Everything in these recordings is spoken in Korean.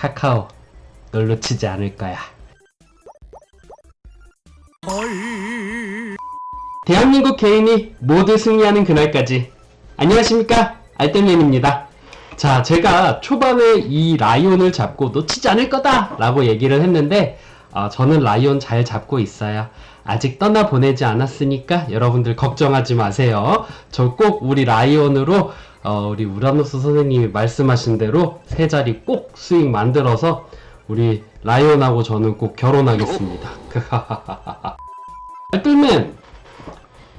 카카오 널 놓치지 않을 거야. 대한민국 개인이 모두 승리하는 그날까지. 안녕하십니까, 알뜰맨입니다. 자, 제가 초반에 이 라이온을 잡고 놓치지 않을 거다 라고 얘기를 했는데 저는 라이온 잘 잡고 있어요. 아직 떠나보내지 않았으니까 여러분들 걱정하지 마세요. 저 꼭 우리 라이온으로 우리 우라노스 선생님이 말씀하신 대로 세 자리 꼭 수익 만들어서 우리 라이온하고 저는 꼭 결혼하겠습니다. 알뜰맨,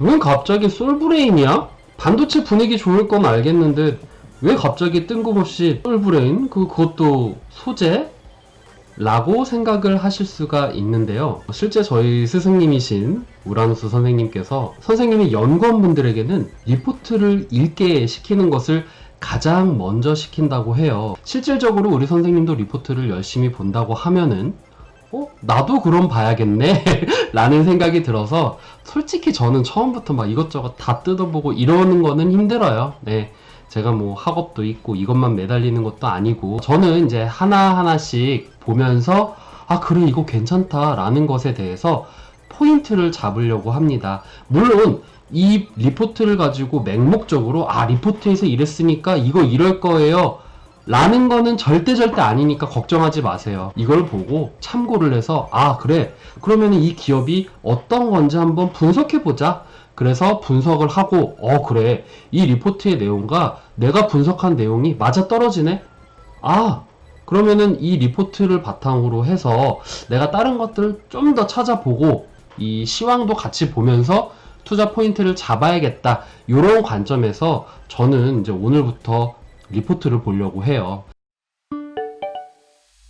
왜 갑자기 솔브레인이야? 반도체 분위기 좋을 건 알겠는데 왜 갑자기 뜬금없이 솔브레인? 그것도 소재? 라고 생각을 하실 수가 있는데요. 실제 저희 스승님이신 우라노스 선생님께서 선생님의 연구원분들에게는 리포트를 읽게 시키는 것을 가장 먼저 시킨다고 해요. 실질적으로 우리 선생님도 리포트를 열심히 본다고 하면은 나도 그럼 봐야겠네 라는 생각이 들어서 솔직히 저는 처음부터 막 이것저것 다 뜯어보고 이러는 거는 힘들어요. 네. 제가 뭐 학업도 있고 이것만 매달리는 것도 아니고 저는 이제 하나하나씩 보면서 그래 이거 괜찮다 라는 것에 대해서 포인트를 잡으려고 합니다. 물론 이 리포트를 가지고 맹목적으로 리포트에서 이랬으니까 이거 이럴 거예요 라는 거는 절대 아니니까 걱정하지 마세요. 이걸 보고 참고를 해서 그래 그러면 이 기업이 어떤 건지 한번 분석해 보자. 그래서 분석을 하고 그래 이 리포트의 내용과 내가 분석한 내용이 맞아떨어지네. 그러면은 이 리포트를 바탕으로 해서 내가 다른 것들을 좀 더 찾아보고 이 시황도 같이 보면서 투자 포인트를 잡아야겠다. 이런 관점에서 저는 이제 오늘부터 리포트를 보려고 해요.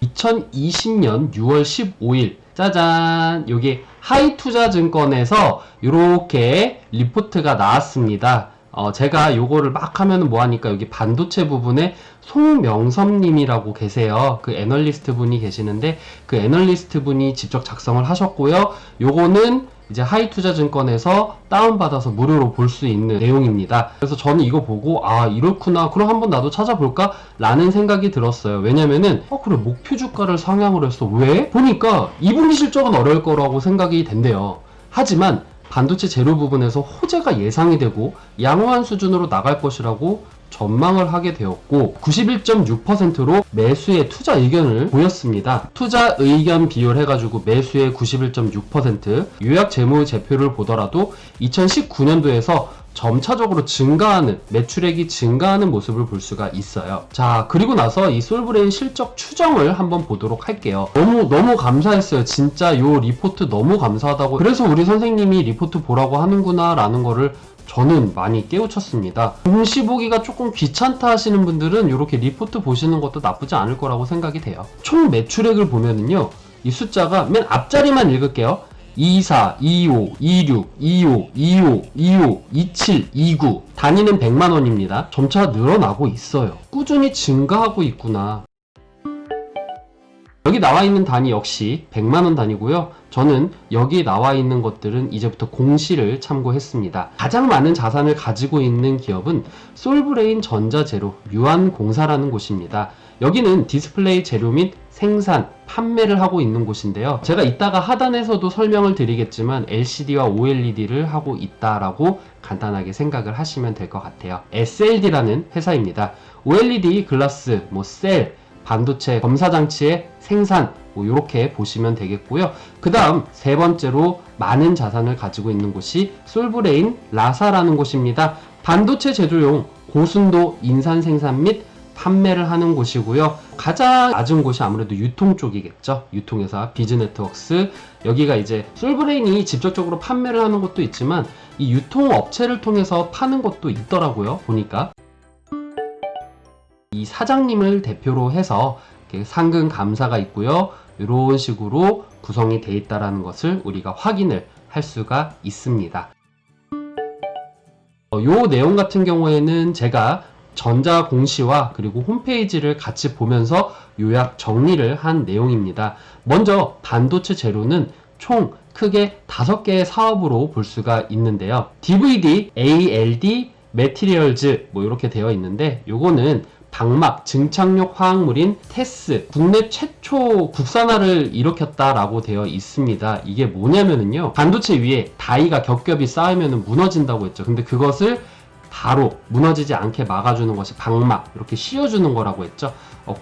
2020년 6월 15일 짜잔, 여기 하이투자증권에서 이렇게 리포트가 나왔습니다. 제가 요거를 막 하면은 뭐하니까 여기 반도체 부분에 송명섭님이라고 계세요. 그 애널리스트 분이 계시는데 그 애널리스트 분이 직접 작성을 하셨고요. 요거는 이제 하이투자증권에서 다운받아서 무료로 볼 수 있는 내용입니다. 그래서 저는 이거 보고 이렇구나, 그럼 한번 나도 찾아볼까? 라는 생각이 들었어요. 왜냐면은 그래 목표 주가를 상향으로 했어. 왜? 보니까 2분기 실적은 어려울 거라고 생각이 된대요. 하지만 반도체 재료 부분에서 호재가 예상이 되고 양호한 수준으로 나갈 것이라고 전망을 하게 되었고 91.6%로 매수의 투자 의견을 보였습니다. 투자 의견 비율 해가지고 매수의 91.6%, 요약 재무제표를 보더라도 2019년도에서 점차적으로 증가하는, 매출액이 증가하는 모습을 볼 수가 있어요. 자, 그리고 나서 이 솔브레인 실적 추정을 한번 보도록 할게요. 너무 감사했어요. 진짜 요 리포트 너무 감사하다고. 그래서 우리 선생님이 리포트 보라고 하는구나 라는 거를 저는 많이 깨우쳤습니다. 동시 보기가 조금 귀찮다 하시는 분들은 이렇게 리포트 보시는 것도 나쁘지 않을 거라고 생각이 돼요. 총 매출액을 보면은요, 이 숫자가 맨 앞자리만 읽을게요. 24, 25, 26, 25, 25, 25, 27, 29. 단위는 100만원입니다. 점차 늘어나고 있어요. 꾸준히 증가하고 있구나. 여기 나와 있는 단위 역시 100만원 단위고요. 저는 여기 나와 있는 것들은 이제부터 공시를 참고했습니다. 가장 많은 자산을 가지고 있는 기업은 솔브레인 전자재료 유한공사라는 곳입니다. 여기는 디스플레이 재료 및 생산, 판매를 하고 있는 곳인데요. 제가 이따가 하단에서도 설명을 드리겠지만 LCD와 OLED를 하고 있다라고 간단하게 생각을 하시면 될 것 같아요. SLD라는 회사입니다. OLED, 글라스, 셀, 반도체, 검사장치의 생산, 이렇게 보시면 되겠고요. 그 다음 세 번째로 많은 자산을 가지고 있는 곳이 솔브레인 라사라는 곳입니다. 반도체 제조용 고순도 인산 생산 및 판매를 하는 곳이고요. 가장 낮은 곳이 아무래도 유통 쪽이겠죠. 유통회사 비즈네트웍스. 여기가 이제 솔브레인이 직접적으로 판매를 하는 것도 있지만 이 유통업체를 통해서 파는 것도 있더라고요. 보니까 이 사장님을 대표로 해서 상근 감사가 있고요. 이런 식으로 구성이 되어 있다는 것을 우리가 확인을 할 수가 있습니다. 요 내용 같은 경우에는 제가 전자 공시와 그리고 홈페이지를 같이 보면서 요약 정리를 한 내용입니다. 먼저 반도체 재료는 총 크게 5개의 사업으로 볼 수가 있는데요. DVD, ALD, 매티리얼즈 이렇게 되어 있는데 요거는 방막 증착용 화학물인 테스, 국내 최초 국산화를 일으켰다라고 되어 있습니다. 이게 뭐냐면은요, 반도체 위에 다이가 겹겹이 쌓이면 무너진다고 했죠. 근데 그것을 바로 무너지지 않게 막아주는 것이 방막, 이렇게 씌워주는 거라고 했죠.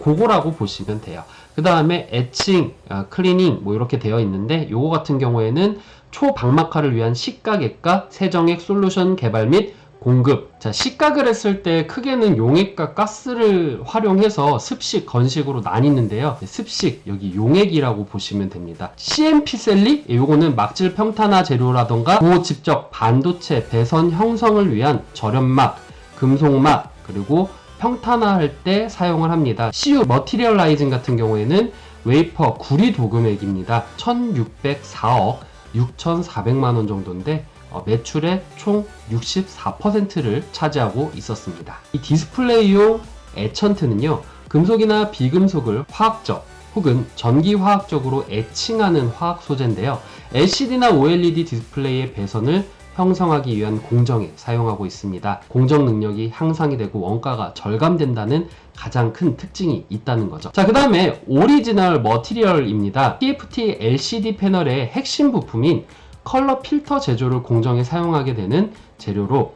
그거라고 보시면 돼요. 그 다음에 에칭, 클리닝 뭐 이렇게 되어 있는데, 요거 같은 경우에는 초방막화를 위한 시가액과 세정액 솔루션 개발 및 공급. 자, 시각을 했을 때 크게는 용액과 가스를 활용해서 습식, 건식으로 나뉘는데요. 습식, 여기 용액이라고 보시면 됩니다. CMP 셀리, 요거는 막질 평탄화 재료라던가 고집적 반도체 배선 형성을 위한 절연막, 금속막, 그리고 평탄화할 때 사용을 합니다. CU 머티리얼라이징 같은 경우에는 웨이퍼 구리 도금액입니다. 1604억 6,400만원 정도인데 매출의 총 64%를 차지하고 있었습니다. 이 디스플레이용 에천트는요, 금속이나 비금속을 화학적 혹은 전기화학적으로 에칭하는 화학 소재인데요. LCD나 OLED 디스플레이의 배선을 형성하기 위한 공정에 사용하고 있습니다. 공정 능력이 향상이 되고 원가가 절감된다는 가장 큰 특징이 있다는 거죠. 자, 그 다음에 오리지널 머티리얼입니다. TFT LCD 패널의 핵심 부품인 컬러 필터 제조를 공정에 사용하게 되는 재료로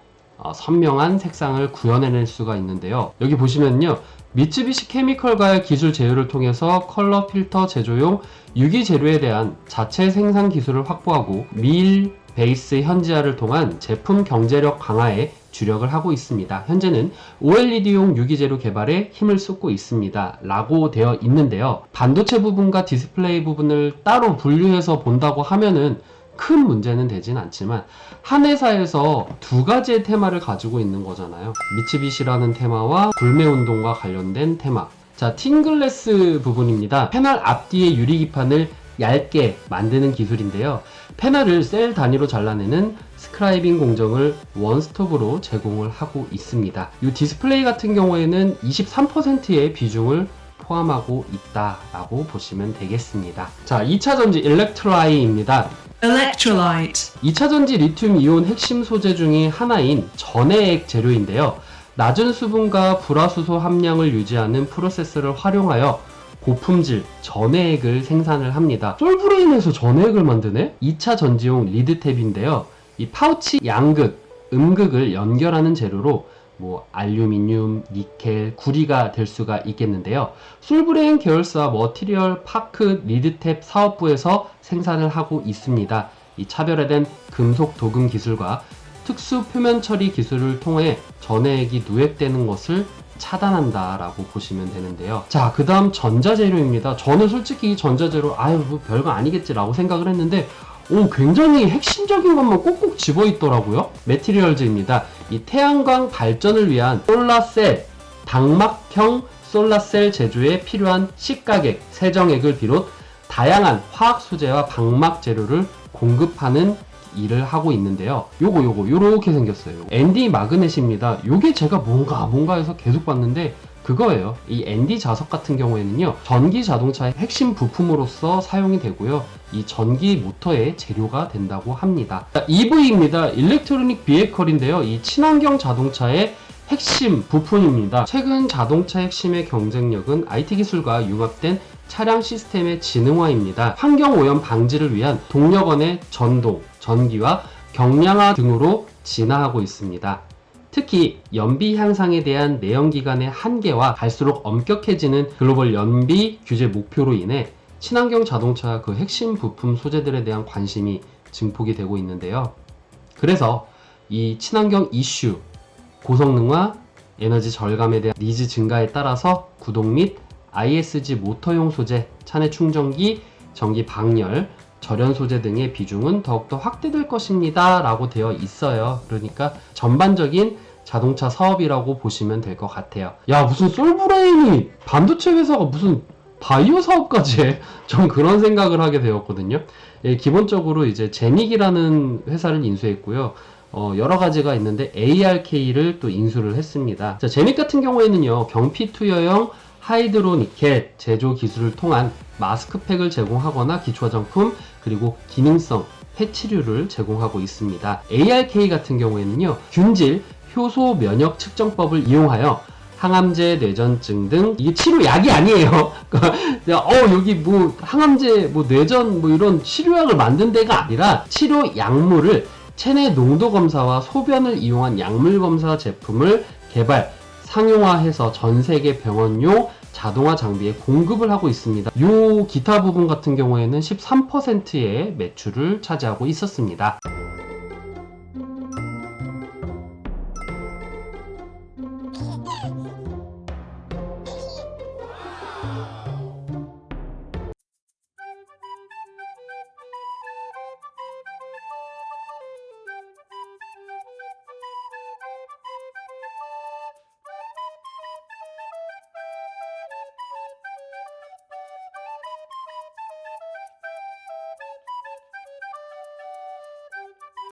선명한 색상을 구현해낼 수가 있는데요. 여기 보시면요, 미쯔비시 케미컬과의 기술 제휴를 통해서 컬러 필터 제조용 유기 재료에 대한 자체 생산 기술을 확보하고 밀 베이스 현지화를 통한 제품 경제력 강화에 주력을 하고 있습니다. 현재는 OLED용 유기재료 개발에 힘을 쏟고 있습니다. 라고 되어 있는데요. 반도체 부분과 디스플레이 부분을 따로 분류해서 본다고 하면은 큰 문제는 되진 않지만, 한 회사에서 두 가지의 테마를 가지고 있는 거잖아요. 미츠비시라는 테마와 불매운동과 관련된 테마. 자, 틴글래스 부분입니다. 패널 앞뒤의 유리기판을 얇게 만드는 기술인데요. 패널을 셀 단위로 잘라내는 스크라이빙 공정을 원스톱으로 제공을 하고 있습니다. 이 디스플레이 같은 경우에는 23%의 비중을 포함하고 있다라고 보시면 되겠습니다. 자, 2차전지 일렉트라이입니다. Electrolyte. 2차전지 리튬 이온 핵심 소재 중의 하나인 전해액 재료인데요. 낮은 수분과 불화수소 함량을 유지하는 프로세스를 활용하여 고품질 전해액을 생산을 합니다. 솔브레인에서 전해액을 만드네? 2차 전지용 리드탭인데요. 이 파우치 양극, 음극을 연결하는 재료로 알루미늄, 니켈, 구리가 될 수가 있겠는데요. 솔브레인 계열사 머티리얼 파크 리드탭 사업부에서 생산을 하고 있습니다. 이 차별화된 금속 도금 기술과 특수 표면 처리 기술을 통해 전해액이 누액되는 것을 차단한다라고 보시면 되는데요. 자, 그 다음 전자재료입니다. 저는 솔직히 전자재료 뭐 별거 아니겠지라고 생각을 했는데 굉장히 핵심적인 것만 꼭꼭 집어있더라고요. 매티리얼즈입니다. 이 태양광 발전을 위한 솔라셀, 방막형 솔라셀 제조에 필요한 시가액, 세정액을 비롯 다양한 화학 소재와 방막 재료를 공급하는 일을 하고 있는데요. 요렇게 생겼어요. ND 마그넷입니다. 요게 제가 뭔가 해서 계속 봤는데 그거예요. 이 ND 자석 같은 경우에는요, 전기 자동차의 핵심 부품으로서 사용이 되고요. 이 전기 모터의 재료가 된다고 합니다. 자, EV입니다. 일렉트로닉 비에컬인데요. 이 친환경 자동차의 핵심 부품입니다. 최근 자동차 핵심의 경쟁력은 IT 기술과 융합된 차량 시스템의 지능화입니다. 환경오염 방지를 위한 동력원의 전동, 전기와 경량화 등으로 진화하고 있습니다. 특히 연비 향상에 대한 내연기관의 한계와 갈수록 엄격해지는 글로벌 연비 규제 목표로 인해 친환경 자동차 그 핵심 부품 소재들에 대한 관심이 증폭이 되고 있는데요. 그래서 이 친환경 이슈, 고성능화, 에너지 절감에 대한 니즈 증가에 따라서 구동 및 ISG 모터용 소재, 차내 충전기, 전기 방열, 절연 소재 등의 비중은 더욱더 확대될 것입니다 라고 되어 있어요. 그러니까 전반적인 자동차 사업이라고 보시면 될 것 같아요. 야, 무슨 솔브레인이 반도체 회사가 무슨 바이오 사업까지 해? 전 그런 생각을 하게 되었거든요. 예, 기본적으로 이제 제닉이라는 회사를 인수했고요. 여러 가지가 있는데 ARK를 또 인수를 했습니다. 자, 제닉 같은 경우에는요, 경피 투여형 하이드로니켈 제조 기술을 통한 마스크팩을 제공하거나 기초 화장품, 그리고 기능성 패치류를 제공하고 있습니다. ARK 같은 경우에는요, 균질 효소 면역 측정법을 이용하여 항암제, 뇌전증 등 이게 치료약이 아니에요. 여기 뭐 항암제, 뭐 뇌전 뭐 이런 치료약을 만든 데가 아니라 치료 약물을 체내 농도 검사와 소변을 이용한 약물 검사 제품을 개발, 상용화해서 전 세계 병원용 자동화 장비에 공급을 하고 있습니다. 요 기타 부분 같은 경우에는 13%의 매출을 차지하고 있었습니다.